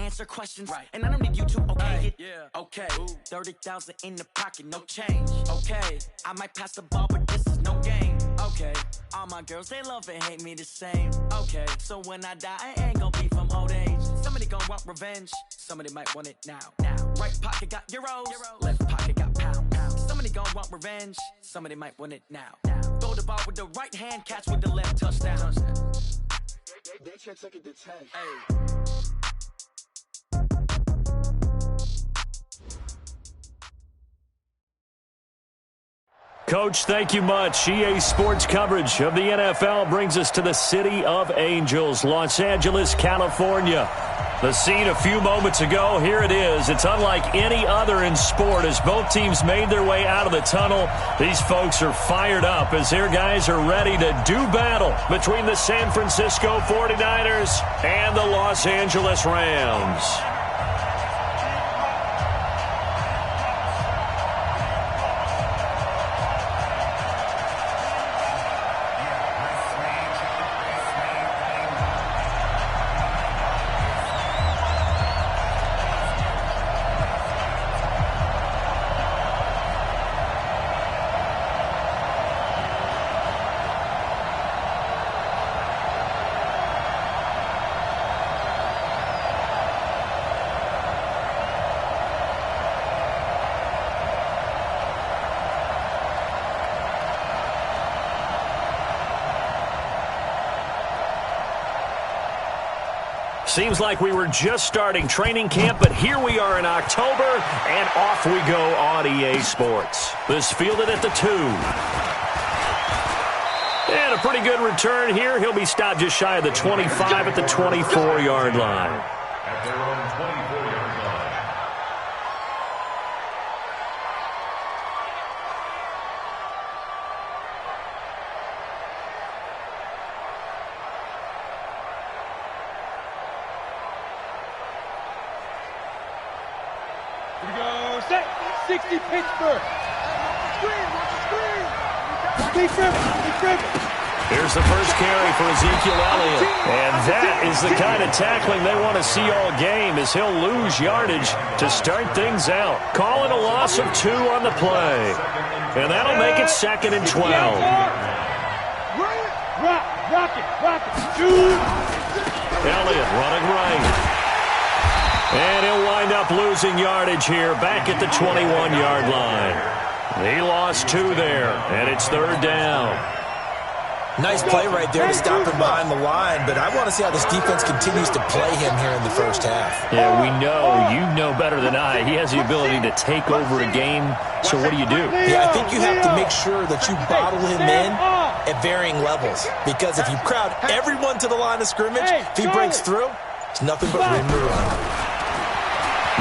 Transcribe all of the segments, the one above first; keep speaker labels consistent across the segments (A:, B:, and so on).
A: answer questions. Right. And I don't need you to okay it. Yeah. Okay. 30,000 in the pocket, no change. Okay. I might pass the ball, but this is no game. Okay. All my girls, they love and hate me the same. Okay. So when I die, I ain't gonna be from old age. Somebody gonna want revenge. Somebody might want it now. Right pocket got euros. Left pocket got pounds. Somebody gonna want revenge. Somebody might want it now. Throw the ball with the right hand, catch with the left, touchdown. They can't take it to 10. Hey.
B: Coach, thank you much. EA Sports coverage of the NFL brings us to the City of Angels, Los Angeles, California. The scene a few moments ago, here it is. It's unlike any other in sport as both teams made their way out of the tunnel. These folks are fired up as their guys are ready to do battle between the San Francisco 49ers and the Los Angeles Rams. Seems like we were just starting training camp, but here we are in October, and off we go on EA Sports. This fielded at the 2. And a pretty good return here. He'll be stopped just shy of the 25 at the 24-yard line.
C: At their own 24-yard line.
D: Here we go, set, 60 Pittsburgh. Screen.
B: Here's the first carry for Ezekiel Elliott. And that is the kind of tackling they want to see all game as he'll lose yardage to start things out. Calling a loss of 2 on the play. And that'll make it 2nd and 12.
D: Rock it.
B: Elliott running right. And he'll wind up losing yardage here back at the 21-yard line. He lost 2 there, and it's 3rd down.
E: Nice play right there to stop him behind the line, but I want to see how this defense continues to play him here in the first half.
B: Yeah, we know. You know better than I. He has the ability to take over a game, so what do?
E: Yeah, I think you have to make sure that you bottle him in at varying levels, because if you crowd everyone to the line of scrimmage, if he breaks through, it's nothing but room to run.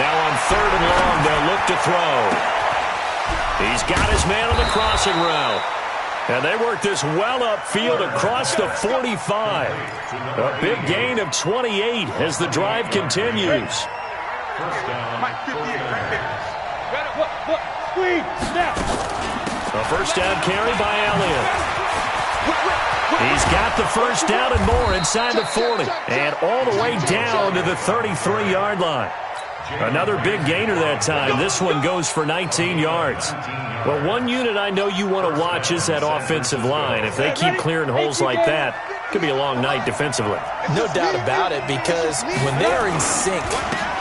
B: Now on 3rd and long, they'll look to throw. He's got his man on the crossing route. And they work this well upfield across the 45. A big gain of 28 as the drive continues.
C: First down.
B: A first down carry by Elliott. He's got the first down and more inside the 40. And all the way down to the 33-yard line. Another big gainer that time. This one goes for 19 yards. Well, one unit I know you want to watch is that offensive line. If they keep clearing holes like that, it could be a long night defensively.
E: No doubt about it, because when they are in sync,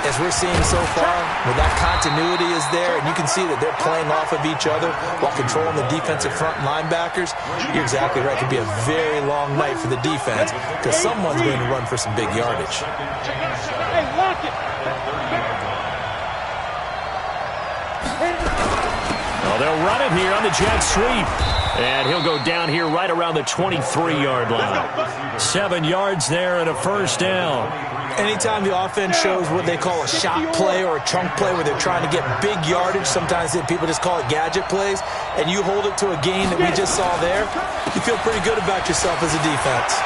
E: as we're seeing so far, when that continuity is there, and you can see that they're playing off of each other while controlling the defensive front linebackers, you're exactly right. It could be a very long night for the defense, because someone's going to run for some big yardage.
D: Hey, lock it.
B: Well, they'll run it here on the jet sweep. And he'll go down here right around the 23-yard line. 7 yards there and a first down.
E: Anytime the offense shows what they call a shot play or a chunk play where they're trying to get big yardage, sometimes people just call it gadget plays, and you hold it to a gain that we just saw there, you feel pretty good about yourself as a defense.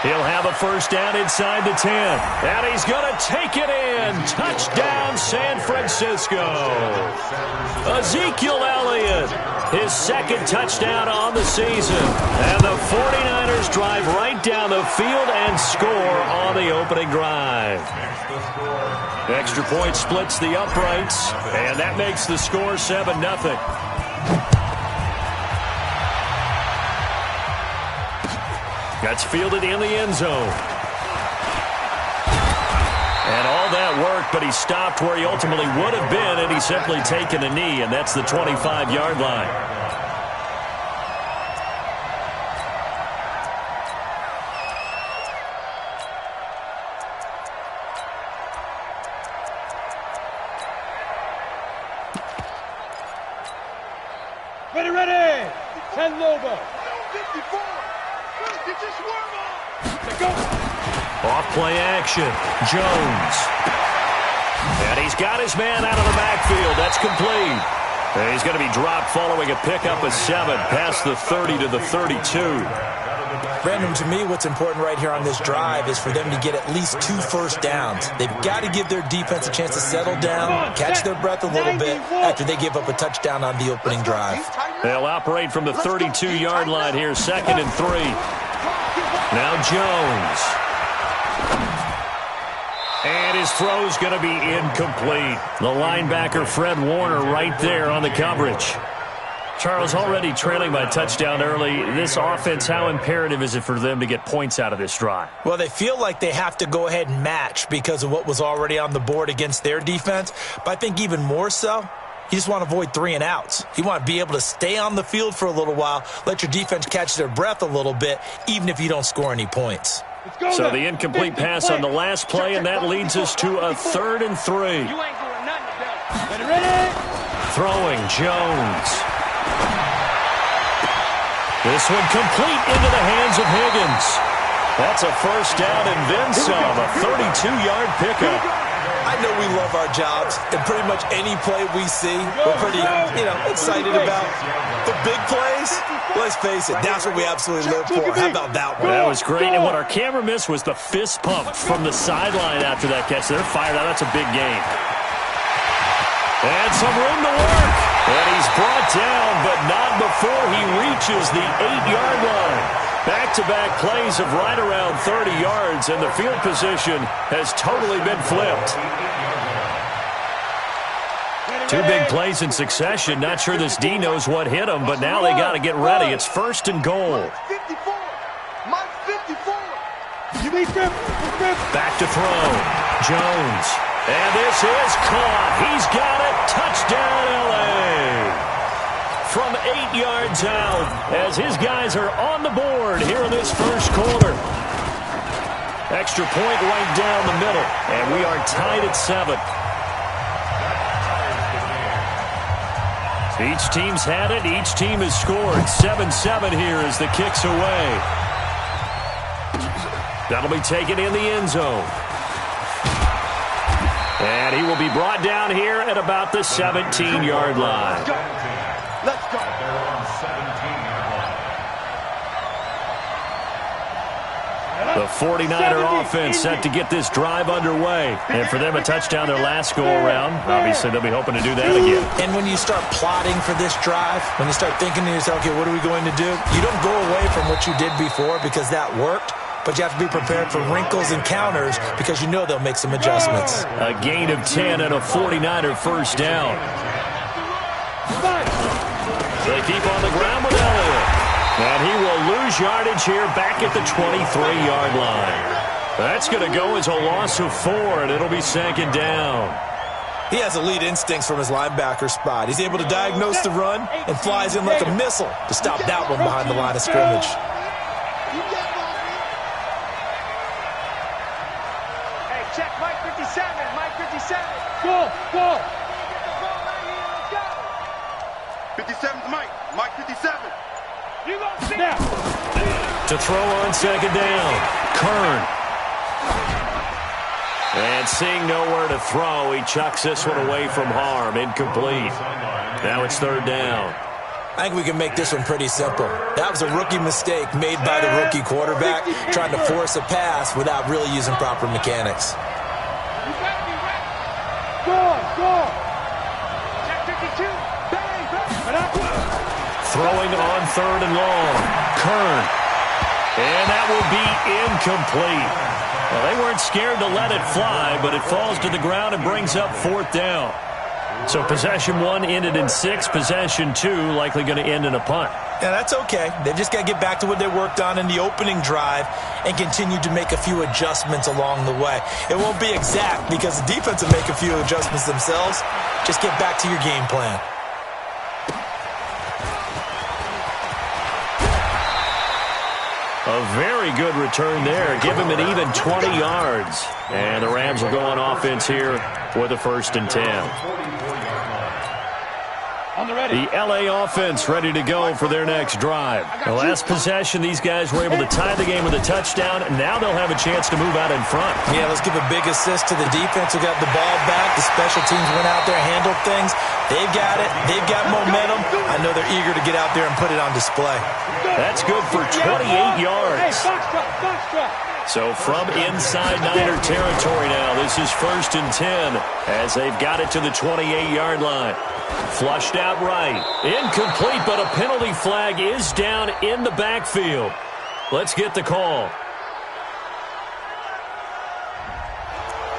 B: He'll have a first down inside the 10. And he's going to take it in. Touchdown, San Francisco. Ezekiel Elliott, his second touchdown on the season. And the 49ers drive right down the field and score on the opening drive. Extra point splits the uprights, and that makes the score 7-0. That's fielded in the end zone. And all that worked, but he stopped where he ultimately would have been, and he's simply taken a knee, and that's the 25-yard line.
D: Ready! 10 Lobo.
F: 54.
B: Off play action. Jones. And he's got his man out of the backfield. That's complete. And he's going to be dropped following a pickup of 7 past the 30 to the 32.
E: Brandon, to me, what's important right here on this drive is for them to get at least 2 first downs. They've got to give their defense a chance to settle down, catch their breath a little bit after they give up a touchdown on the opening drive.
B: They'll operate from the 32-yard line here, 2nd and 3. Now Jones. And his throw's going to be incomplete. The linebacker, Fred Warner, right there on the coverage. Charles, already trailing by touchdown early. This offense, how imperative is it for them to get points out of this drive?
E: Well, they feel like they have to go ahead and match because of what was already on the board against their defense. But I think even more so, you just want to avoid 3 and outs. You want to be able to stay on the field for a little while, let your defense catch their breath a little bit, even if you don't score any points.
B: So the incomplete pass on the last play, and that leads us to a 3rd and 3.
D: You ain't doing nothing, ready?
B: Throwing, Jones. This one complete into the hands of Higgins. That's a first down and then some, a 32-yard pickup.
E: I know we love our jobs, and pretty much any play we see, we're pretty, excited about. The big plays, let's face it, that's what we absolutely live for. How about that one?
B: That was great, and what our camera missed was the fist pump from the sideline after that catch. They're fired out. That's a big game. And some room to work. And he's brought down, but not before he reaches the 8-yard line. Back-to-back plays of right around 30 yards, and the field position has totally been flipped. 2 big plays in succession. Not sure this D knows what hit him, but now they got to get ready. It's 1st and goal.
F: Mike 54.
B: Back to throw. Jones. And this is caught. He's got it. Touchdown, L.A. From 8 yards out as his guys are on the board here in this first quarter. Extra point right down the middle, and we are tied at 7. Each team's had it. Each team has scored. 7-7 here as the kick's away. That'll be taken in the end zone. And he will be brought down here at about the 17-yard line.
F: Let's go.
B: The 49er offense set to get this drive underway. And for them, a touchdown their last go-around. Obviously, they'll be hoping to do that again.
E: And when you start plotting for this drive, when you start thinking to yourself, okay, what are we going to do? You don't go away from what you did before because that worked. But you have to be prepared for wrinkles and counters because you know they'll make some adjustments.
B: A gain of 10 and a 49er first down. They keep on the ground with Elliott. And he will lose yardage here back at the 23-yard line. That's going to go as a loss of 4, and it'll be 2nd down.
E: He has elite instincts from his linebacker spot. He's able to diagnose the run and flies in like a missile to stop that one behind the line of scrimmage.
F: Hey, check Mike 57. Mike 57.
D: Go!
F: 57's Mike. Mike 57.
D: You gonna see now.
B: To throw on 2nd down. Kern. And seeing nowhere to throw, he chucks this one away from harm. Incomplete. Now it's 3rd down.
E: I think we can make this one pretty simple. That was a rookie mistake made by the rookie quarterback, trying to force a pass without really using proper mechanics.
D: Score!
F: Check 52. Bang,
B: Throwing on 3rd and long. Kern. And that will be incomplete. Well, they weren't scared to let it fly, but it falls to the ground and brings up 4th down. So possession 1 ended in 6. Possession 2 likely going to end in a punt.
E: Yeah, that's okay. They've just got to get back to what they worked on in the opening drive and continue to make a few adjustments along the way. It won't be exact because the defense will make a few adjustments themselves. Just get back to your game plan.
B: A very good return there. Give him an even 20 yards. And the Rams will go on offense here with a 1st and 10. The LA offense ready to go for their next drive. The last possession, these guys were able to tie the game with a touchdown, and now they'll have a chance to move out in front.
E: Yeah, let's give a big assist to the defense who got the ball back. The special teams went out there, handled things. They've got it. They've got momentum. I know they're eager to get out there and put it on display.
B: That's good for 28 yards.
D: Hey, box truck.
B: So from inside Niner territory now, this is 1st and 10 as they've got it to the 28-yard line. Flushed out right. Incomplete, but a penalty flag is down in the backfield. Let's get the call.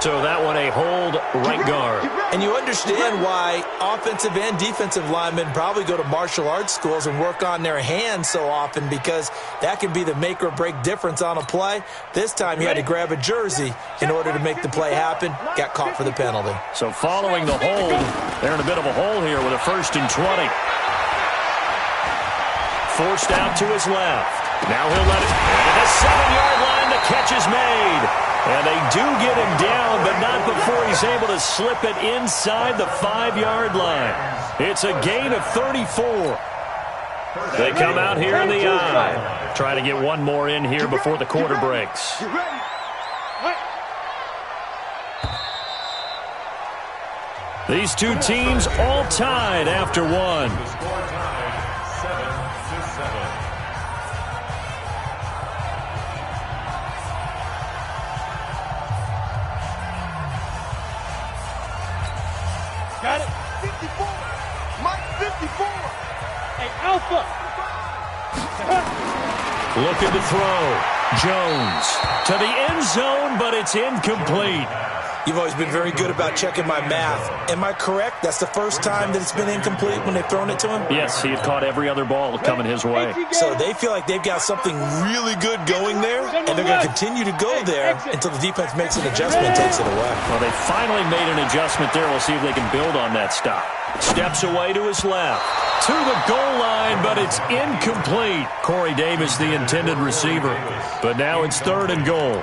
B: So that one a hold right guard.
E: And you understand why offensive and defensive linemen probably go to martial arts schools and work on their hands so often, because that can be the make or break difference on a play. This time he had to grab a jersey in order to make the play happen. Got caught for the penalty.
B: So following the hold, they're in a bit of a hole here with a 1st and 20. Forced out to his left. Now he'll let it. And the 7-yard line, the catch is made. And they do get him down, but not before he's able to slip it inside the 5-yard line. It's a gain of 34. They come out here in the eye. Try to get one more in here before the quarter breaks. These two teams all tied after one.
D: Got it.
F: 54. Mike 54.
D: Hey, Alpha.
B: Looking to throw. Jones to the end zone, but it's incomplete.
E: You've always been very good about checking my math. Am I correct? That's the first time that it's been incomplete when they've thrown it to him?
B: Yes, he had caught every other ball coming his way.
E: So they feel like they've got something really good going there, and they're going to continue to go there until the defense makes an adjustment and takes it away.
B: Well, they finally made an adjustment there. We'll see if they can build on that stop. Steps away to his left. To the goal line, but it's incomplete. Corey Davis, the intended receiver. But now it's 3rd and goal.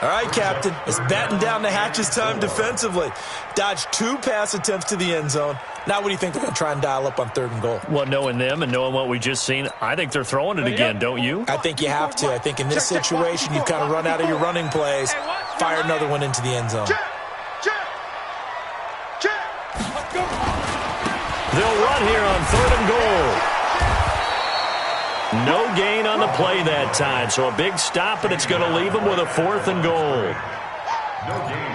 E: All right, Captain, it's batten down the hatches time defensively. Dodged 2 pass attempts to the end zone. Now what do you think they're going to try and dial up on 3rd and goal?
B: Well, knowing them and knowing what we just seen, I think they're throwing it again, don't you?
E: I think you have to. I think in this situation, you've kind of run out of your running plays. Fire another one into the end zone.
B: They'll run here on 3rd and goal. No gain on the play that time, so a big stop, and it's going to leave them with a 4th and goal.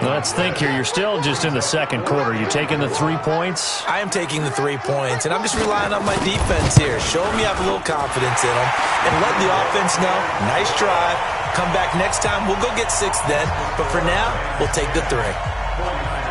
B: Let's think here. You're still just in the second quarter. You taking the 3 points?
E: I am taking the 3 points, and I'm just relying on my defense here. Show them you have a little confidence in them, and let the offense know, nice drive. Come back next time. We'll go get 6 then, but for now, we'll take the 3.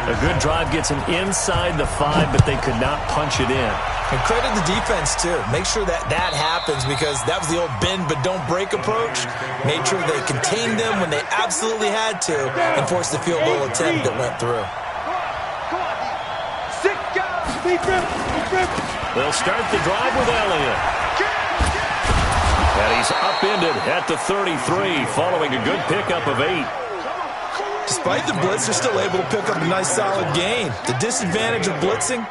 B: A good drive gets them inside the 5, but they could not punch it in.
E: And credit the defense, too. Make sure that happens, because that was the old bend but don't break approach. Made sure they contained them when they absolutely had to and forced the field goal attempt that went through.
B: They'll start the drive with Elliott. And he's upended at the 33 following a good pickup of 8.
E: Despite the blitz, they're still able to pick up a nice solid gain. The disadvantage of blitzing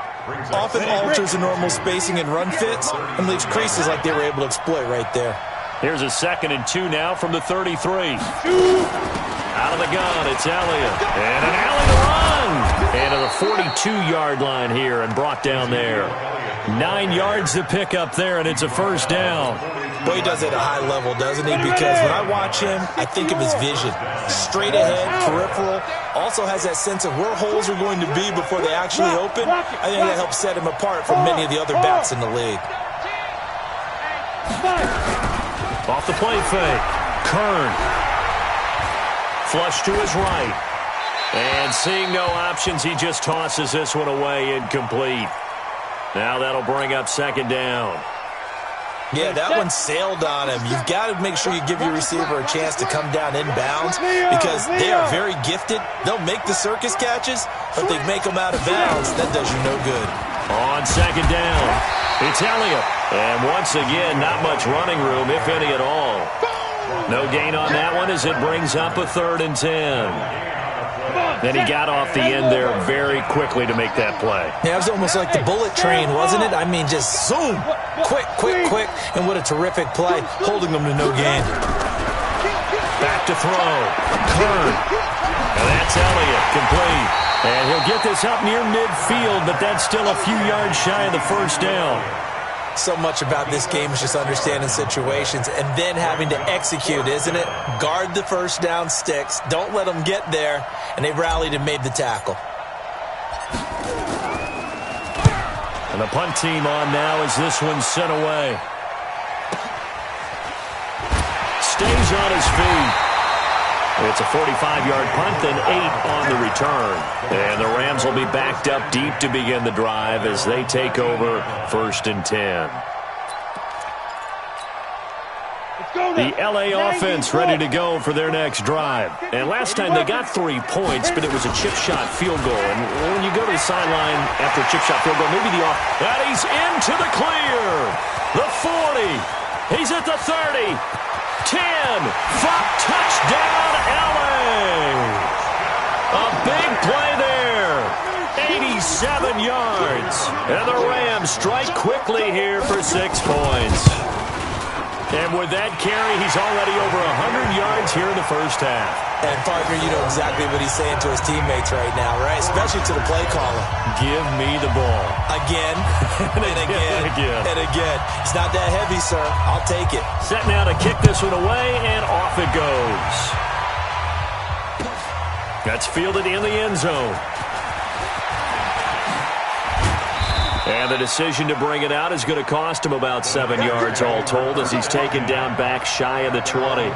E: often alters the normal spacing and run fits and leaves creases like they were able to exploit right there.
B: Here's a 2nd and 2 now from the 33. Out of the gun, it's Elliott. And an alley to run. And to the 42-yard line here and brought down there. 9 yards to pick up there, and it's a first down.
E: Boy, he does it at a high level, doesn't he? Because when I watch him, I think of his vision. Straight ahead, peripheral. Also has that sense of where holes are going to be before they actually open. I think that helps set him apart from many of the other backs in the league.
B: Off the play fake. Kern. Flush to his right. And seeing no options, he just tosses this one away, incomplete. Now that'll bring up second down.
E: Yeah, that one sailed on him. You've got to make sure you give your receiver a chance to come down inbounds because they are very gifted. They'll make the circus catches, but they make them out of bounds. That does you no good.
B: On second down, it's Elliott. And once again, not much running room, if any at all. No gain on that one as it brings up a 3rd and 10. Then he got off the end there very quickly to make that play.
E: Yeah, it was almost like the bullet train, wasn't it? I mean, just zoom. Quick, quick, quick. And what a terrific play, holding them to no gain.
B: Back to throw. Kern. And that's Elliott, complete. And he'll get this up near midfield, but that's still a few yards shy of the first down.
E: So much about this game is just understanding situations and then having to execute, isn't it? Guard the first down sticks. Don't let them get there. And they rallied and made the tackle.
B: And the punt team on now as this one's sent away. Stays on his feet. It's a 45-yard punt, then 8 on the return. And the Rams will be backed up deep to begin the drive as they take over 1st and 10. The L.A. offense ready to go for their next drive. And last time they got 3 points, but it was a chip shot field goal. And when you go to the sideline after a chip shot field goal, maybe the off. And he's into the clear. The 40. He's at the 30. 10. Touchdown, L.A. A big play there. 87 yards. And the Rams strike quickly here for 6 points. And with that carry, he's already over 100 yards here in the first half.
E: And, partner, you know exactly what he's saying to his teammates right now, right? Especially to the play caller.
B: Give me the ball.
E: Again, and again, and again. It's not that heavy, sir. I'll take it.
B: Set now to kick this one away, and off it goes. That's fielded in the end zone. And the decision to bring it out is going to cost him about 7 yards all told as he's taken down back shy of the 20.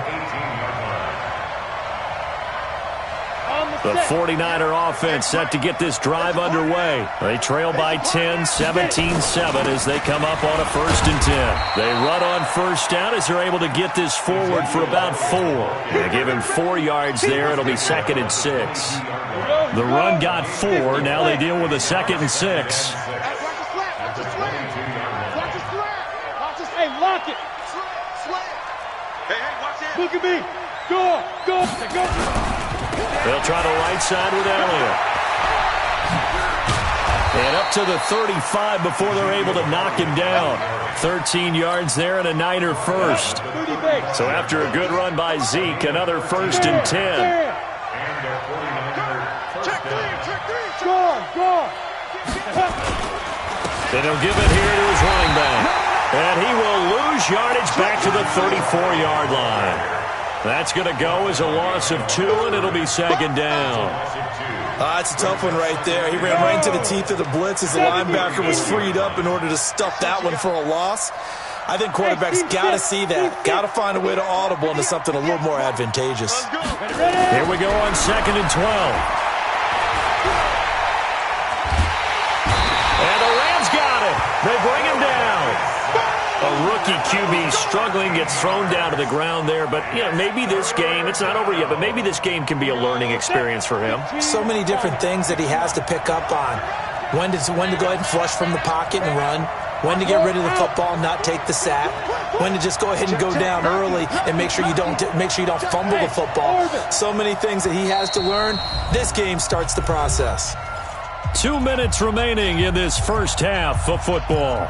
B: The 49er offense set to get this drive underway. They trail by 10, 17-7 as they come up on a 1st and 10. They run on first down as they're able to get this forward for about 4. They give him 4 yards there. It'll be 2nd and 6. The run got 4. Now they deal with a 2nd and 6.
D: Hey, lock it. Look at me. Go.
B: They'll try the right side with Elliott. And up to the 35 before they're able to knock him down. 13 yards there and a Niner first. So after a good run by Zeke, another 1st and 10.
D: Go.
B: Then he'll give it here to his running back. And he will lose yardage back to the 34-yard line. That's going to go as a loss of 2, and it'll be 2nd down.
E: That's a tough one right there. He ran right into the teeth of the blitz as the linebacker was freed up in order to stuff that one for a loss. I think quarterbacks got to see that. Got to find a way to audible into something a little more advantageous.
B: Here we go on 2nd and 12. And the Rams got it. They bring him down. A rookie QB struggling, gets thrown down to the ground there. But, you know, maybe this game, it's not over yet, but maybe this game can be a learning experience for him.
E: So many different things that he has to pick up on. When to go ahead and flush from the pocket and run. When to get rid of the football and not take the sack. When to just go ahead and go down early and make sure you don't fumble the football. So many things that he has to learn. This game starts the process.
B: 2 minutes remaining in this first half of football.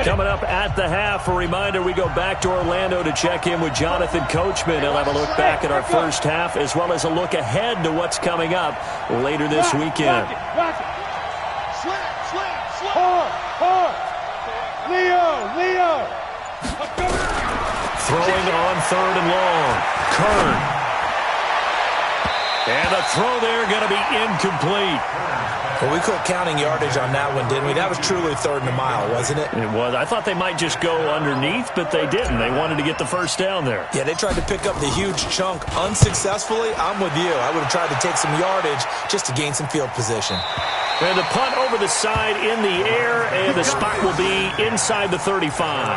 B: Coming up at the half, a reminder, we go back to Orlando to check in with Jonathan Coachman. He'll have a look back at our first half as well as a look ahead to what's coming up later this weekend.
D: Rock it. Hard. Leo.
B: Throwing on 3rd and long. Kern. And the throw there going to be incomplete.
E: Well, we quit counting yardage on that one, didn't we? That was truly 3rd and a mile, wasn't it?
B: It was. I thought they might just go underneath, but they didn't. They wanted to get the first down there.
E: Yeah, they tried to pick up the huge chunk unsuccessfully. I'm with you. I would have tried to take some yardage just to gain some field position.
B: And the punt over the side in the air, and the spot will be inside the 35.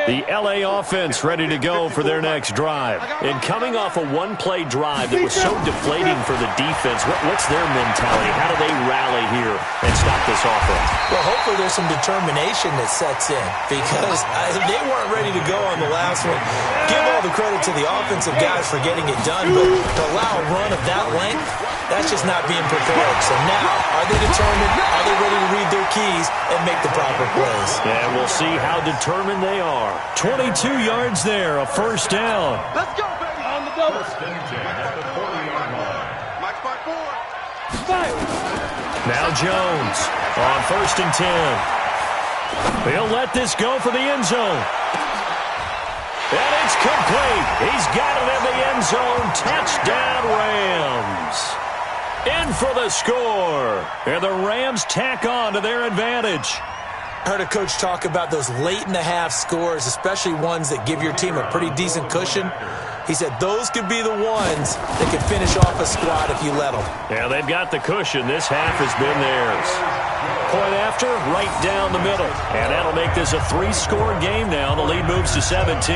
B: The LA offense ready to go for their next drive. And coming off a one-play drive that was so deflating for the defense, what's their mentality? How do they rally here and stop this offense?
E: Well, hopefully there's some determination that sets in because they weren't ready to go on the last one. Give all the credit to the offensive guys for getting it done, but to allow a run of that length, that's just not being prepared. So now, are they determined? Are they ready to read their keys and make the proper plays?
B: And we'll see how determined they are. 22 yards there, a first down.
D: Let's go, baby. On the double.
C: First and 10 at the 40-yard line.
D: Mike Spot forward.
B: Now Jones on 1st and 10. He'll let this go for the end zone. And it's complete. He's got it in the end zone. Touchdown, Rams. In for the score. And the Rams tack on to their advantage.
E: I heard a coach talk about those late-in-the-half scores, especially ones that give your team a pretty decent cushion. He said those could be the ones that could finish off a squad if you let them.
B: Yeah, they've got the cushion. This half has been theirs. Point after, right down the middle. And that'll make this a 3-score game now. The lead moves to 17.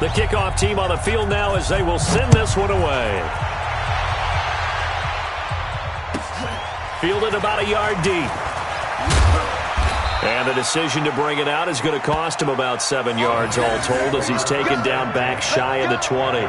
B: The kickoff team on the field now as they will send this one away. Fielded about a yard deep. And the decision to bring it out is going to cost him about 7 yards all told as he's taken down back shy of the 20.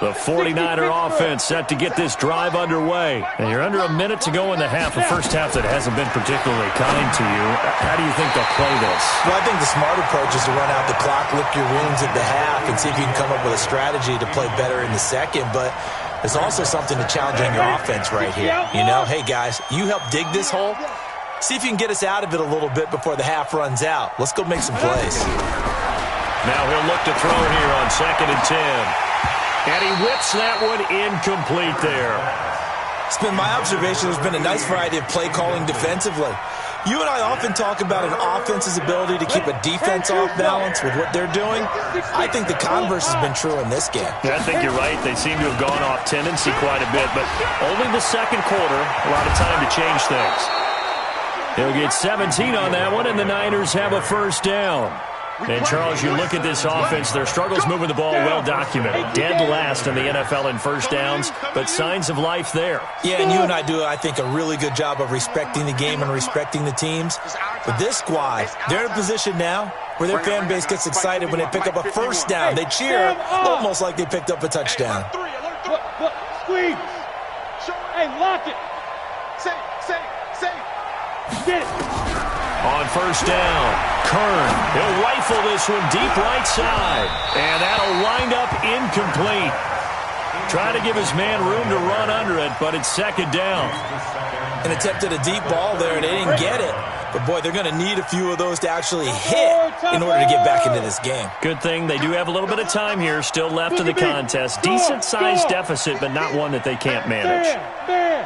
B: The 49er offense set to get this drive underway. And you're under a minute to go in the half, a first half that hasn't been particularly kind to you. How do you think they'll play this?
E: Well, I think the smart approach is to run out the clock, lick your wounds at the half, and see if you can come up with a strategy to play better in the second. But there's also something to challenging your offense right here. You know, hey, guys, you help dig this hole. See if you can get us out of it a little bit before the half runs out. Let's go make some plays.
B: Now he'll look to throw here on 2nd and 10. And he whips that one incomplete there.
E: It's been my observation there's been a nice variety of play calling defensively. You and I often talk about an offense's ability to keep a defense off balance with what they're doing. I think the converse has been true in this game.
B: Yeah, I think you're right. They seem to have gone off tendency quite a bit, but only the second quarter, a lot of time to change things. He'll get 17 on that one, and the Niners have a first down. And, Charles, you look at this offense, their struggles moving the ball well documented. Dead last in the NFL in first downs, but signs of life there.
E: Yeah, and you and I do, I think, a really good job of respecting the game and respecting the teams. But this squad, they're in a position now where their fan base gets excited when they pick up a first down. They cheer almost like they picked up a touchdown.
D: Squeeze. Hey, lock it. Say. Get it.
B: On first down, Kern. He'll rifle this one deep right side. And that'll wind up incomplete. Trying to give his man room to run under it, but it's 2nd down.
E: An attempt at a deep ball there, and they didn't get it. But, boy, they're going to need a few of those to actually hit in order to get back into this game.
B: Good thing they do have a little bit of time here still left in the contest. Decent-sized deficit, but not one that they can't manage.
D: Man.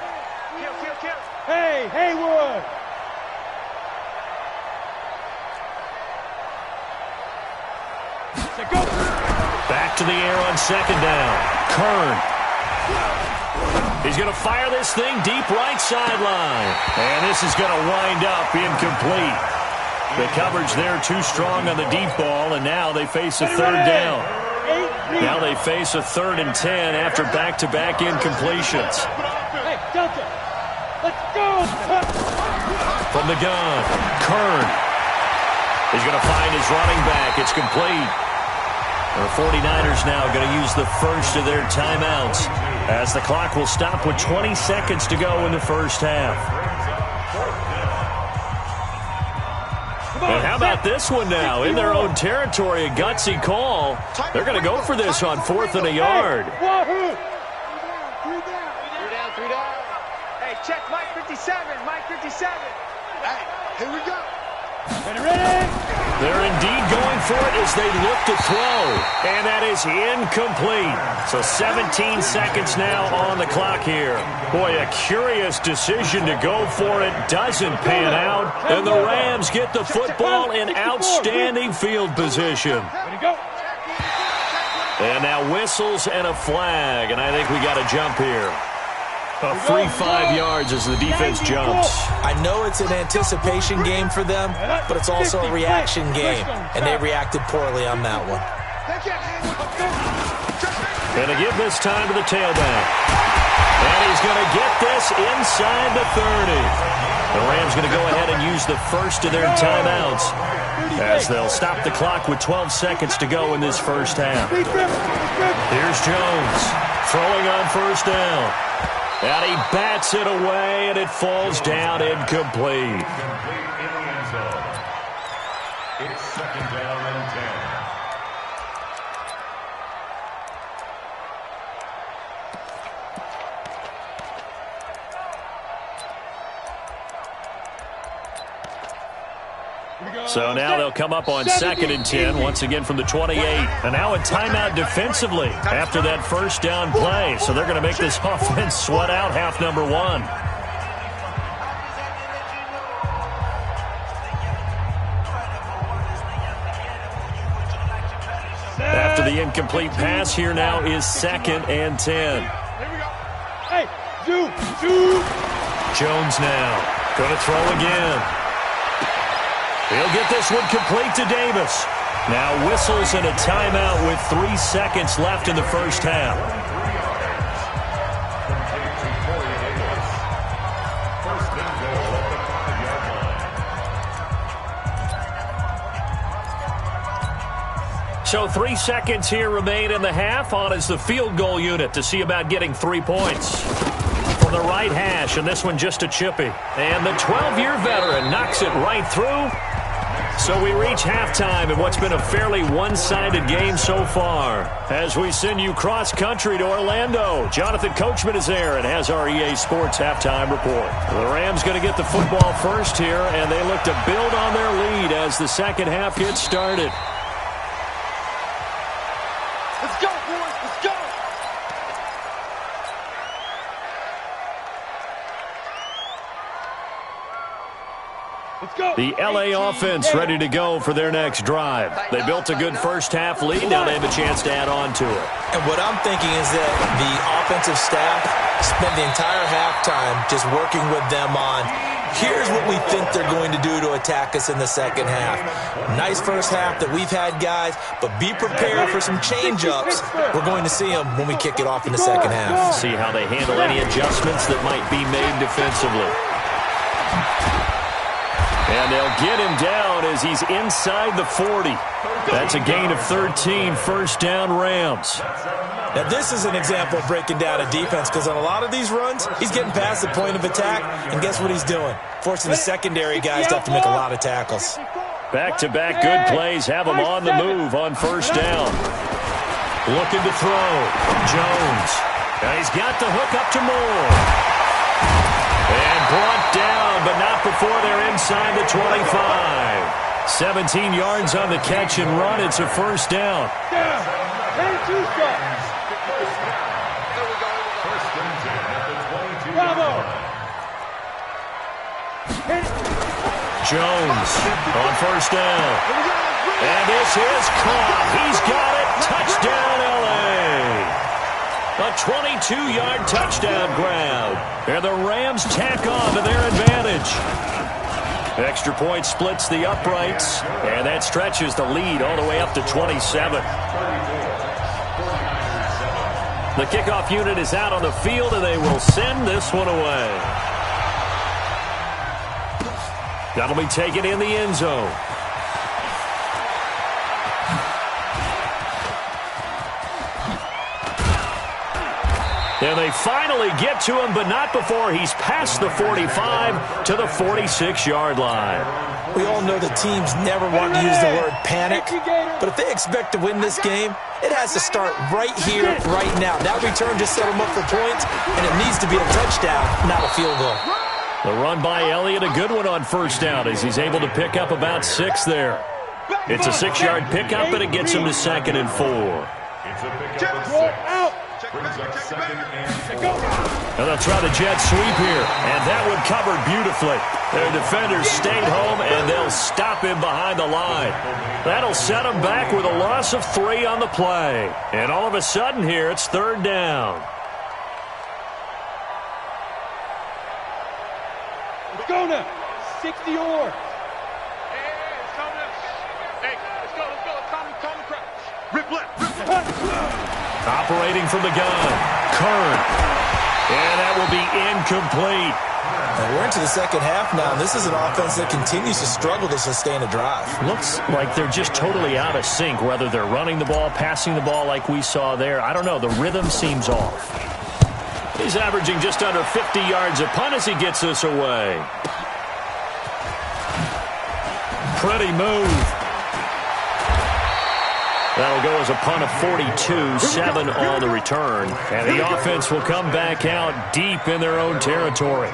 D: Hey, Haywood.
B: Back to the air on 2nd down. Kern. He's going to fire this thing deep right sideline. And this is going to wind up incomplete. The coverage there too strong on the deep ball, and now they face a third down. Now they face a 3rd and 10 after back-to-back incompletions.
D: Hey, Delta, let's go!
B: From the gun, Kern. He's going to find his running back. It's complete. The 49ers now going to use the first of their timeouts as the clock will stop with 20 seconds to go in the first half. And how about this one now? In their own territory, a gutsy call. They're going to go for this on 4th and a yard.
F: Three down. Hey, check Mike 57. Mike 57.
D: Hey, here we go. Ready?
B: They're indeed going for it as they look to throw. And that is incomplete. So 17 seconds now on the clock here. Boy, a curious decision to go for it. Doesn't pan out. And the Rams get the football in outstanding field position. And now whistles and a flag. And I think we got a jump here. A free 5 yards as the defense jumps.
E: I know it's an anticipation game for them, but it's also a reaction game, and they reacted poorly on that one.
B: And to give this time to the tailback. And he's going to get this inside the 30. The Rams going to go ahead and use the first of their timeouts as they'll stop the clock with 12 seconds to go in this first half. Here's Jones throwing on first down. And he bats it away, and it falls down incomplete.
C: It's 2nd down and 10.
B: So now they'll come up on 2nd and 10, once again from the 28. And now a timeout defensively after that first down play. So they're going to make this offense sweat out half number 1. After the incomplete pass, here now is 2nd and 10.
D: Hey,
B: Jones now going to throw again. He'll get this one complete to Davis. Now whistles and a timeout with 3 seconds left in the first half. So 3 seconds here remain in the half. On is the field goal unit to see about getting 3 points. From the right hash, and this one just a chippy. And the 12-year veteran knocks it right through. So we reach halftime in what's been a fairly one-sided game so far. As we send you cross-country to Orlando, Jonathan Coachman is there and has our EA Sports halftime report. The Rams going to get the football first here, and they look to build on their lead as the second half gets started.
D: Let's go, boys. Let's go.
B: The LA offense ready to go for their next drive. They built a good first half lead. Now they have a chance to add on to it.
E: And what I'm thinking is that the offensive staff spent the entire halftime just working with them on, here's what we think they're going to do to attack us in the second half. Nice first half that we've had, guys, but be prepared for some change-ups. We're going to see them when we kick it off in the second half.
B: See how they handle any adjustments that might be made defensively. And they'll get him down as he's inside the 40. That's a gain of 13, first down Rams.
E: Now, this is an example of breaking down a defense because on a lot of these runs, he's getting past the point of attack, and guess what he's doing? Forcing the secondary guys to have to make a lot of tackles.
B: Back-to-back good plays have him on the move on first down. Looking to throw. Jones. And he's got the hook up to Moore. And brought down, but not before they're inside the 25. 17 yards on the catch and run. It's a first down. Jones on first down. And this is caught. He's got it. Touchdown, L.A. A 22-yard touchdown grab. And the Rams tack on to their advantage. Extra point splits the uprights, and that stretches the lead all the way up to 27. The kickoff unit is out on the field, and they will send this one away. That'll be taken in the end zone. And they finally get to him, but not before he's past the 45 to the 46-yard line.
E: We all know the teams never want to use the word panic, but if they expect to win this game, it has to start right here, right now. That return just set them up for points, and it needs to be a touchdown, not a field goal.
B: The run by Elliott, a good one on first down as he's able to pick up about 6 there. It's a 6-yard pickup, and it gets him to 2nd and 4.
C: It's a pickup of 6. Brings up 2nd and 4.
B: And they'll try the jet sweep here, and that one covered beautifully. Their defenders stayed home, and they'll stop him behind the line. That'll set him back with a loss of 3 on the play. And all of a sudden here, it's 3rd down.
D: Let's go now. 60 or.
F: Hey, let's go. Calm crouch. Rip left.
B: Operating from the gun, Kern. And that will be incomplete.
E: And we're into the second half now, and this is an offense that continues to struggle to sustain a drive.
B: Looks like they're just totally out of sync, whether they're running the ball, passing the ball like we saw there. I don't know. The rhythm seems off. He's averaging just under 50 yards a punt as he gets this away. Pretty move. That'll go as a punt of 42, 7 on the return. And the offense will come back out deep in their own territory.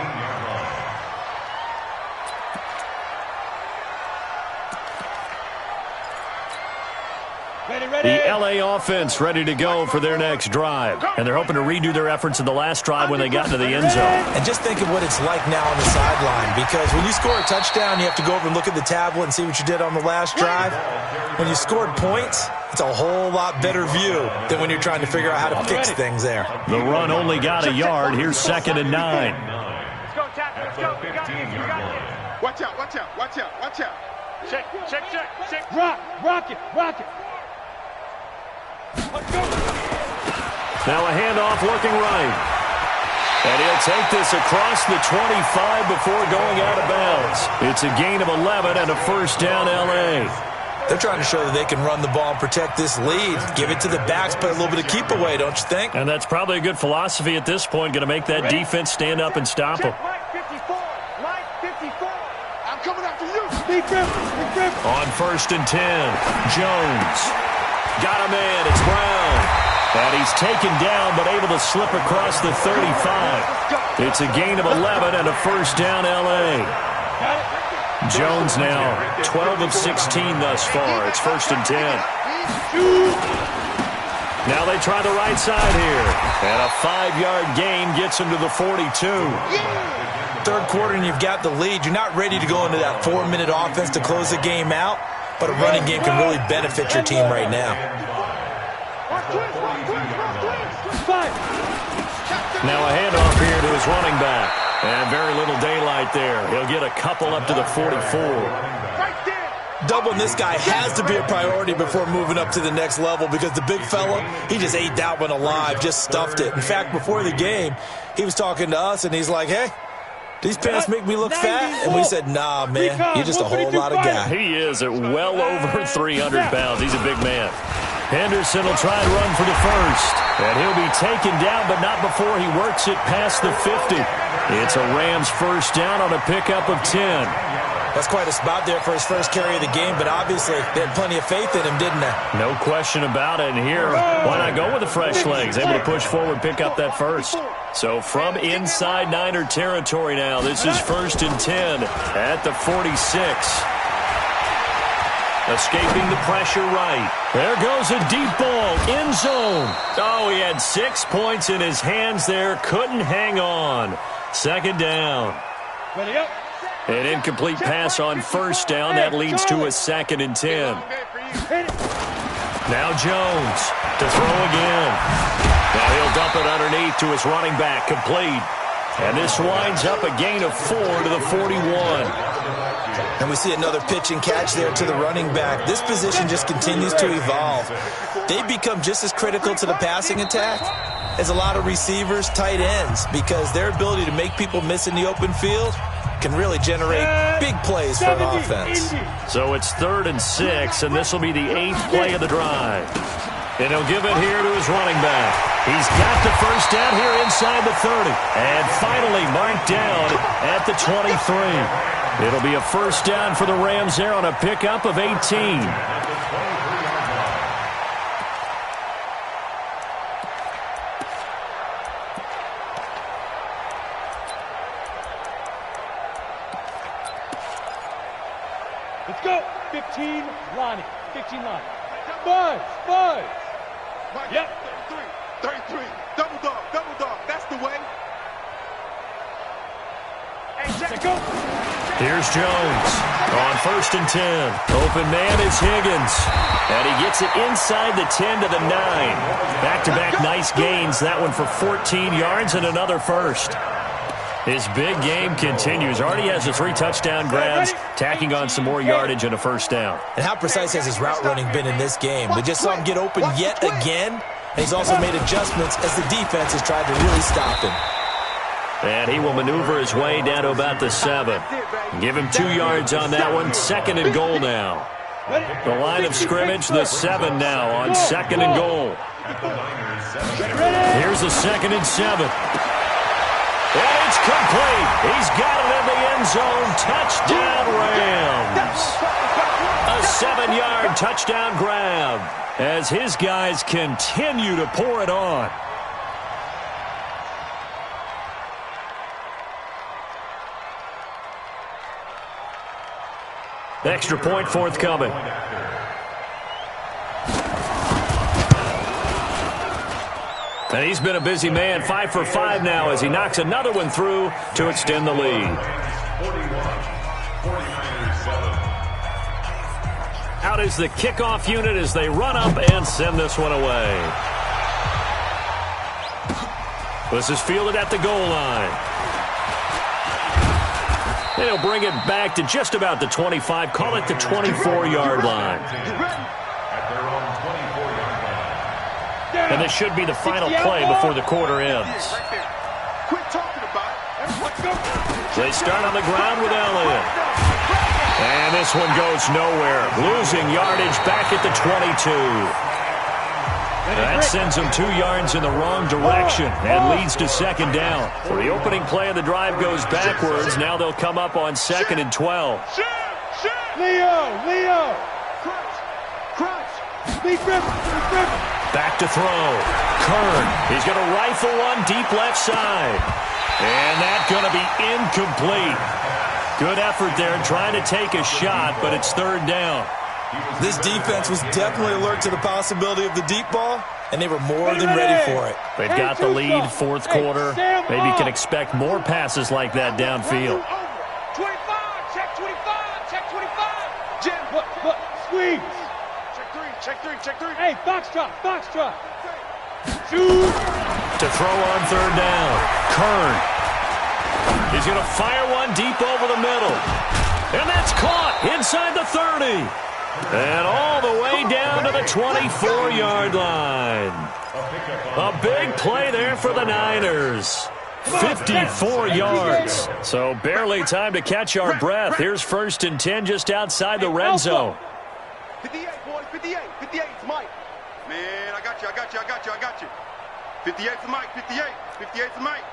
B: The LA offense ready to go for their next drive. And they're hoping to redo their efforts in the last drive when they got into the end zone.
E: And just think of what it's like now on the sideline, because when you score a touchdown, you have to go over and look at the tablet and see what you did on the last drive. When you scored points, it's a whole lot better view than when you're trying to figure out how to fix things there.
B: The run only got a yard. Here's 2nd and 9.
F: Let's go, tackle. Let's go. We got this.
D: Watch out.
F: Check.
D: Rock it. Let's go.
B: Now a handoff looking right. And he'll take this across the 25 before going out of bounds. It's a gain of 11 and a 1st down L.A.
E: They're trying to show that they can run the ball and protect this lead. Give it to the backs, play a little bit of keep away, don't you think?
B: And that's probably a good philosophy at this point. Going to make that defense stand up and stop them.
F: Mike 54.
D: I'm coming after you. Big grip.
B: On 1st and 10, Jones. Got a man, it's Brown. And he's taken down, but able to slip across the 35. It's a gain of 11 and a 1st down L.A. Jones now 12 of 16 thus far. It's 1st and 10. Now they try the right side here. And a 5-yard gain gets him to the 42.
E: Third quarter and you've got the lead. You're not ready to go into that 4-minute offense to close the game out. But a running game can really benefit your team right now.
B: Now a handoff here to his running back. And very little daylight there. He'll get a couple up to the 44.
E: Doubling this guy has to be a priority before moving up to the next level, because the big fella, he just ate that one alive, just stuffed it. In fact, before the game, he was talking to us, and he's like, hey, these pants make me look fat? And we said, nah, man, you're just a whole lot of guy.
B: He is at well over 300 pounds. He's a big man. Henderson will try and run for the 1st. And he'll be taken down, but not before he works it past the 50. It's a Rams 1st down on a pickup of 10.
E: That's quite a spot there for his first carry of the game, but obviously they had plenty of faith in him, didn't they?
B: No question about it. And here, why not go with the fresh legs? Able to push forward, pick up that 1st. So from inside Niner territory now, this is 1st and 10 at the 46. Escaping the pressure right. There goes a deep ball, end zone. Oh, he had 6 points in his hands there. Couldn't hang on. 2nd down.
D: Ready up.
B: An incomplete pass on 1st down. That leads to a 2nd and 10. Now Jones to throw again. Now he'll dump it underneath to his running back. Complete. And this winds up a gain of 4 to the 41.
E: And we see another pitch and catch there to the running back. This position just continues to evolve. They've become just as critical to the passing attack as a lot of receivers, tight ends, because their ability to make people miss in the open field can really generate big plays for an offense.
B: So it's 3rd and 6, and this will be the 8th play of the drive. And he'll give it here to his running back. He's got the first down here inside the 30. And finally marked down at the 23. It'll be a first down for the Rams there on a pickup of 18.
D: Let's go. 15 line. 15 line. Buzz. Yep.
C: 33. Double dog. That's the way.
D: Let's go.
B: Here's Jones on 1st and 10. Open man is Higgins. And he gets it inside the 10 to the 9. Back-to-back nice gains. That one for 14 yards and another first. His big game continues. Already has the 3 touchdown grabs, tacking on some more yardage and a first down.
E: And how precise has his route running been in this game? We just saw him get open yet again. And he's also made adjustments as the defense has tried to really stop him.
B: And he will maneuver his way down to about the 7. Give him 2 yards on that one. 2nd and goal now. The line of scrimmage, the 7 now on 2nd and goal. Here's the 2nd and 7. And it's complete. He's got it in the end zone. Touchdown, Rams. A 7-yard touchdown grab as his guys continue to pour it on. Extra point forthcoming. And he's been a busy man, 5 for 5 now as he knocks another one through to extend the lead. Out is the kickoff unit as they run up and send this one away. This is fielded at the goal line. And he'll bring it back to just about the 25, call it the 24-yard line. And this should be the final play before the quarter ends. They start on the ground with Elliott. And this one goes nowhere. Losing yardage back at the 22. That sends them 2 yards in the wrong direction and leads to 2nd down. So the opening play of the drive goes backwards. Now they'll come up on 2nd and 12.
D: Leo. Crunch. Speed Griffin.
B: Back to throw. Kern. He's going to rifle one deep left side. And that's going to be incomplete. Good effort there trying to take a shot, but it's 3rd down.
E: This defense was definitely alert to the possibility of the deep ball, and they were more than ready for it.
B: They've got the lead, 4th quarter. Maybe you can expect more passes like that downfield.
F: 25, check 25.
D: Jim, what? Squeeze.
F: Check three.
D: Hey, foxtrot. Shoot.
B: To throw on 3rd down. Kern. He's going to fire one deep over the middle. And that's caught inside the 30. And all the way down to the 24-yard line. A big play there for the Niners. 54 yards. So barely time to catch our breath. Here's 1st and 10 just outside the red zone.
C: 58, boys, 58. 58 to Mike. Man, I got you. 58 to Mike, 58 to Mike.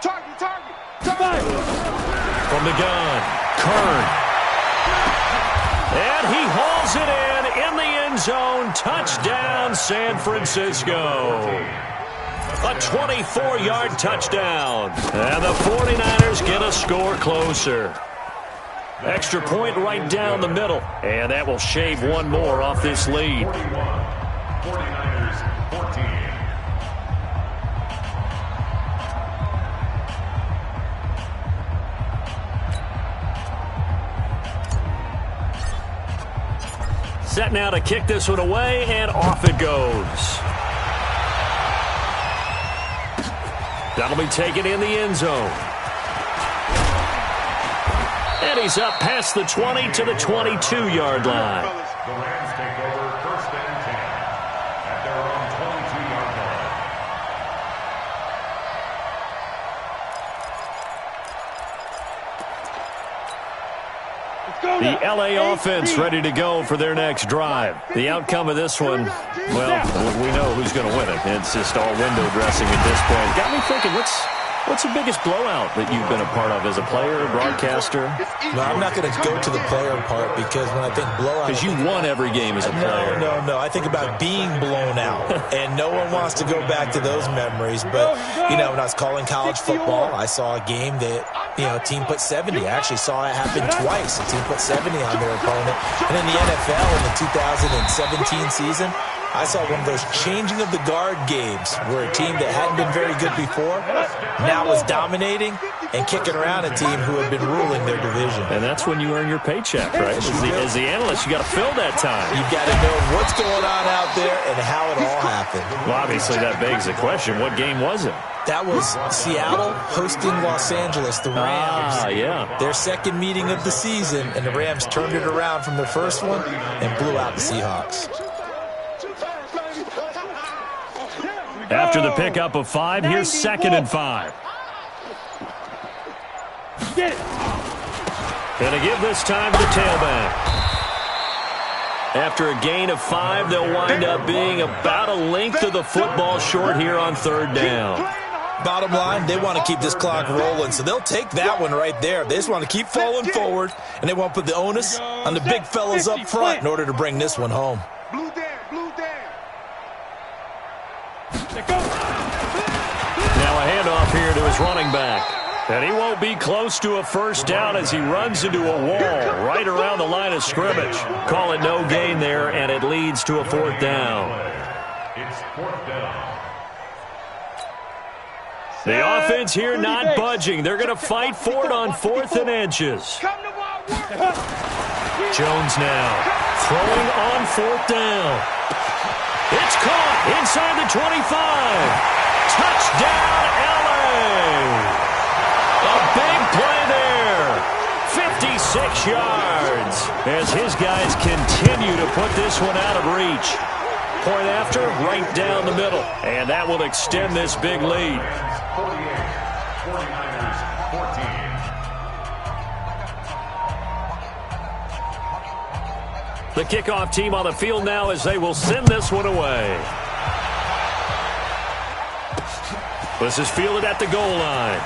C: Target.
B: From the gun, Kern. And he hauls it in the end zone. Touchdown, San Francisco. A 24-yard touchdown. And the 49ers get a score closer. Extra point right down the middle. And that will shave one more off this lead.
C: 49ers 14.
B: Set now to kick this one away, and off it goes. That'll be taken in the end zone. And he's up past the 20 to the 22-yard line.
G: The Rams take over 1st and 10 at their own 22-yard line.
B: The LA offense ready to go for their next drive. The outcome of this one, well, we know who's going to win it. It's just all window dressing at this point. Got me thinking, what's the biggest blowout that you've been a part of as a player, broadcaster?
E: No, I'm not going to go to the player part because when I think blowout...
B: Because you won every game as a player.
E: No. I think about being blown out, and no one wants to go back to those memories. But, when I was calling college football, I saw a game that, a team put 70. I actually saw it happen twice. A team put 70 on their opponent. And in the NFL in the 2017 season, I saw one of those changing of the guard games where a team that hadn't been very good before now was dominating and kicking around a team who had been ruling their division.
B: And that's when you earn your paycheck, right? As the analyst, you got to fill that time.
E: You've got to know what's going on out there and how it all happened.
B: Well, obviously that begs the question, what game was it?
E: That was Seattle hosting Los Angeles, the Rams.
B: Yeah.
E: Their second meeting of the season, and the Rams turned it around from their first one and blew out the Seahawks.
B: After the pickup of 5, here's 2nd and 5.
D: Get it.
B: Going to give this time to the tailback. After a gain of 5, they'll wind up being about a length of the football short here on 3rd down.
E: Bottom line, they want to keep this clock rolling, so they'll take that one right there. They just want to keep falling forward, and they want to put the onus on the big fellas up front in order to bring this one home.
C: Blue down.
B: Now a handoff here to his running back. And he won't be close to a first down as he runs into a wall right around the line of scrimmage. Call it no gain there, and it leads to a 4th down.
G: It's 4th down.
B: The offense here not budging. They're going to fight for it on 4th and inches. Jones now throwing on 4th down. It's caught inside the 25. Touchdown, LA. A big play there. 56 yards as his guys continue to put this one out of reach. Point after, right down the middle. And that will extend this big lead.
G: 48, 49ers 14.
B: The kickoff team on the field now as they will send this one away. This is fielded at the goal line.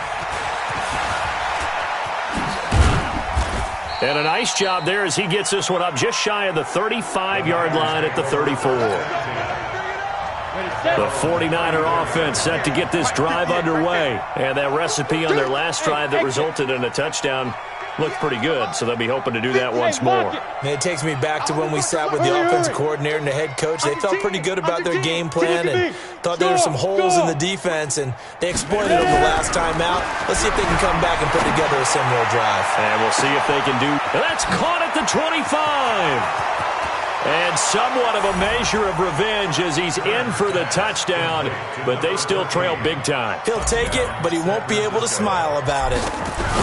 B: And a nice job there as he gets this one up just shy of the 35-yard line at the 34. The 49er offense set to get this drive underway. And that recipe on their last drive that resulted in a touchdown looked pretty good, so they'll be hoping to do that once more.
E: And it takes me back to when we sat with the offensive coordinator and the head coach. They felt pretty good about their game plan and thought there were some holes in the defense, and they exploited them the last time out. Let's see if they can come back and put together a similar drive.
B: And we'll see if they can do. That's caught at the 25. And somewhat of a measure of revenge as he's in for the touchdown, but they still trail big time.
E: He'll take it, but he won't be able to smile about it.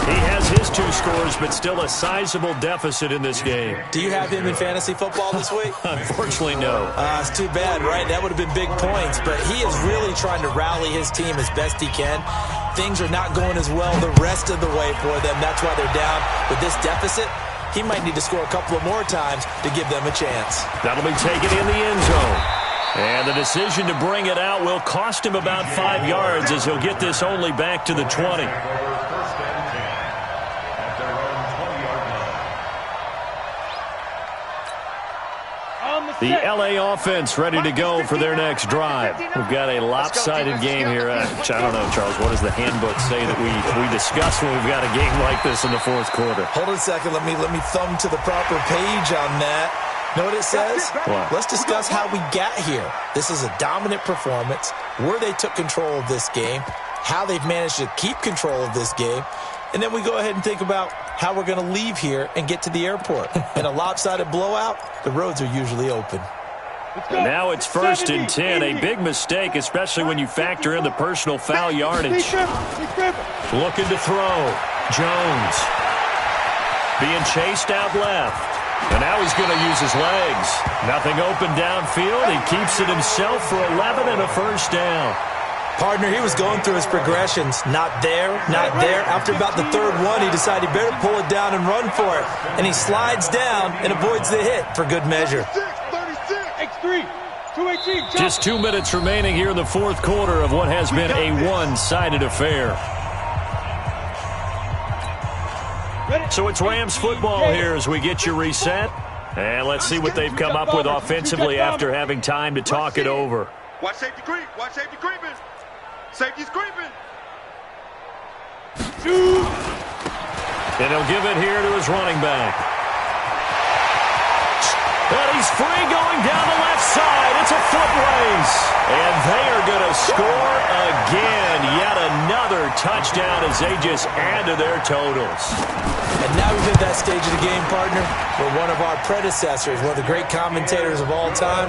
B: He has his 2 scores, but still a sizable deficit in this game.
E: Do you have him in fantasy football this week?
B: Unfortunately, no.
E: It's too bad, right? That would have been big points, but he is really trying to rally his team as best he can. Things are not going as well the rest of the way for them. That's why they're down with this deficit. He might need to score a couple of more times to give them a chance.
B: That'll be taken in the end zone. And the decision to bring it out will cost him about 5 yards as he'll get this only back to the 20. The LA offense ready to go for their next drive. We've got a lopsided game here. Which I don't know, Charles, what does the handbook say that we discuss when we've got a game like this in the 4th quarter?
E: Hold on a second. Let me thumb to the proper page on that. Know what it says?
B: What?
E: Let's discuss how we got here. This is a dominant performance, where they took control of this game, how they've managed to keep control of this game, and then we go ahead and think about how we're going to leave here and get to the airport. In a lopsided blowout, the roads are usually open.
B: And now it's 1st and 10. A big mistake, especially when you factor in the personal foul yardage. Looking to throw. Jones. being chased out left. And now he's going to use his legs. Nothing open downfield. He keeps it himself for 11 and a first down.
E: Partner, he was going through his progressions. Not there, not there. After about the third one, he decided he better pull it down and run for it. And he slides down and avoids the hit for good measure.
D: X3, 218.
B: Just 2 minutes remaining here in the fourth quarter of what has been a one-sided affair. So it's Rams football here as we get you reset. And let's see what they've come up with offensively after having time to talk it over.
C: Watch safety creep. Watch safety creeping. Safety's creeping.
B: And he'll give it here to his running back. And he's free going down the left side. It's a foot race. And they are going to score again. Yet another touchdown as they just add to their totals.
E: And now we've hit that stage of the game, partner, where one of our predecessors, one of the great commentators of all time,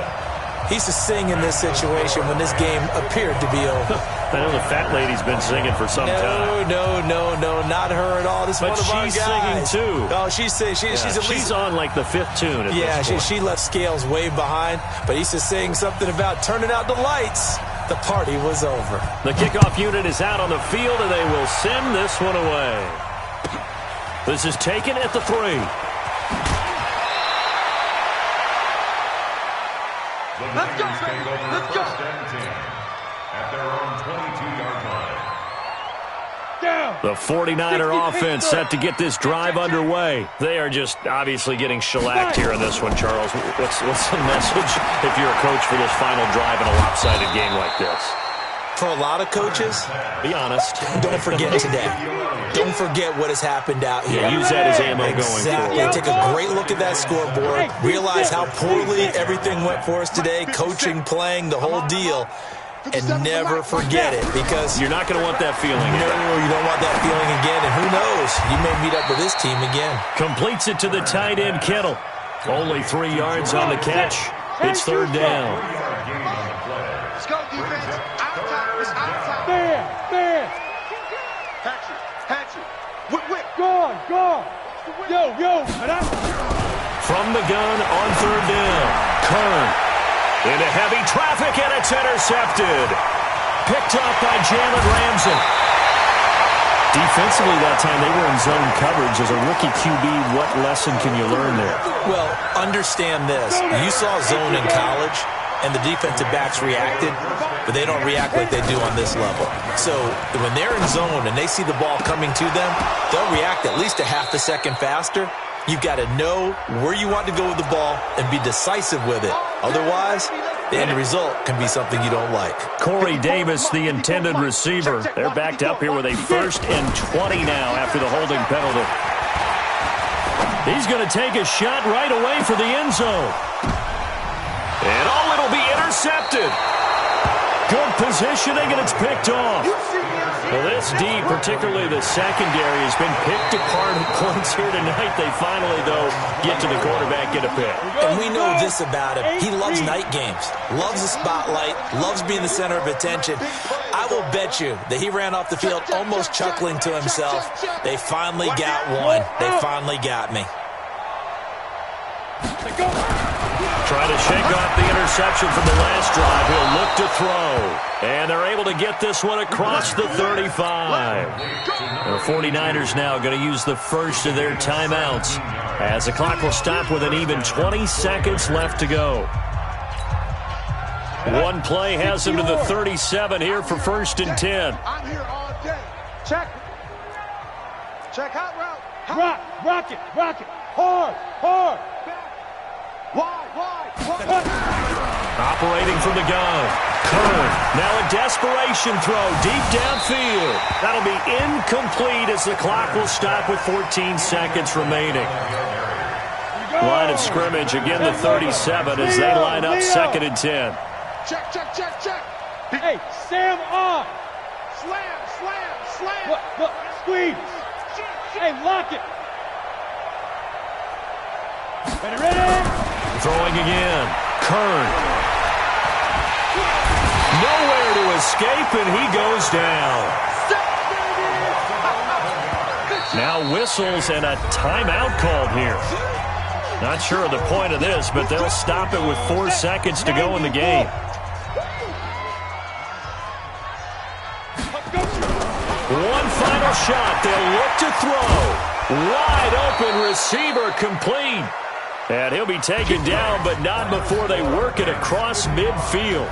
E: he used to sing in this situation when this game appeared to be over.
B: I know the fat lady's been singing for some time.
E: No, not her at all. This is one of our guys.
B: But she's singing too.
E: Oh, she's singing. She's
B: on like the fifth tune at this point.
E: she left Scales way behind, but he used to sing something about turning out the lights. The party was over.
B: The kickoff unit is out on the field, and they will send this one away. This is taken at the 3.
C: Let's go, baby. Let's go.
G: At their own 22-yard line.
B: The 49er offense set to get this drive underway. They are just obviously getting shellacked here in this one, Charles. What's the message if you're a coach for this final drive in a lopsided game like this?
E: For a lot of coaches,
B: be honest.
E: Don't forget today. Don't forget what has happened out here.
B: Yeah, use that as ammo going forward.
E: Take a great look at that scoreboard. Realize how poorly everything went for us today. Coaching, playing, the whole deal. And never forget it, because
B: you're not going to want that feeling again.
E: No, you don't want that feeling again. And who knows? You may meet up with this team again.
B: Completes it to the tight end, Kittle. Only 3 yards on the catch. It's third down.
C: Let's go, defense. Outside.
D: There.
C: Hatchet. Whip.
D: Gone. Yo.
B: From the gun on third down. Kern. Into heavy traffic, and it's intercepted. Picked up by Jalen Ramsey. Defensively that time, they were in zone coverage. As a rookie QB, what lesson can you learn there?
E: Well, understand this. You saw zone in college, and the defensive backs reacted, but they don't react like they do on this level. So when they're in zone and they see the ball coming to them, they'll react at least a half a second faster. You've got to know where you want to go with the ball and be decisive with it. Otherwise, the end result can be something you don't like.
B: Corey Davis, the intended receiver. They're backed up here with a 1st and 20 now after the holding penalty. He's going to take a shot right away for the end zone. And it'll be intercepted. Good positioning, and it's picked off. Well, this D, particularly the secondary, has been picked apart at points here tonight. They finally, though, get to the quarterback, get a pick.
E: And we know this about him. He loves night games, loves the spotlight, loves being the center of attention. I will bet you that he ran off the field almost chuckling to himself. They finally got one. They finally got me.
B: Trying to shake off the interception from the last drive. He'll look to throw. And they're able to get this one across the 35. The 49ers now going to use the first of their timeouts as the clock will stop with an even 20 seconds left to go. One play has him to the 37 here for 1st and 10.
C: I'm here all day. Check hot route.
D: Rock it. Hard.
C: Wide.
B: Operating from the gun. Kern. Now a desperation throw deep downfield. That'll be incomplete as the clock will stop with 14 seconds remaining. Line of scrimmage, again the 37 as they line up 2nd and 10.
C: Check.
D: Hey, Sam on.
C: Slam.
D: Look, squeeze. Hey, lock it. Ready?
B: Throwing again. Kern. Nowhere to escape, and he goes down. Now whistles and a timeout called here. Not sure of the point of this, but they'll stop it with 4 seconds to go in the game. One final shot. They'll look to throw. Wide open receiver complete. And he'll be taken down, but not before they work it across midfield.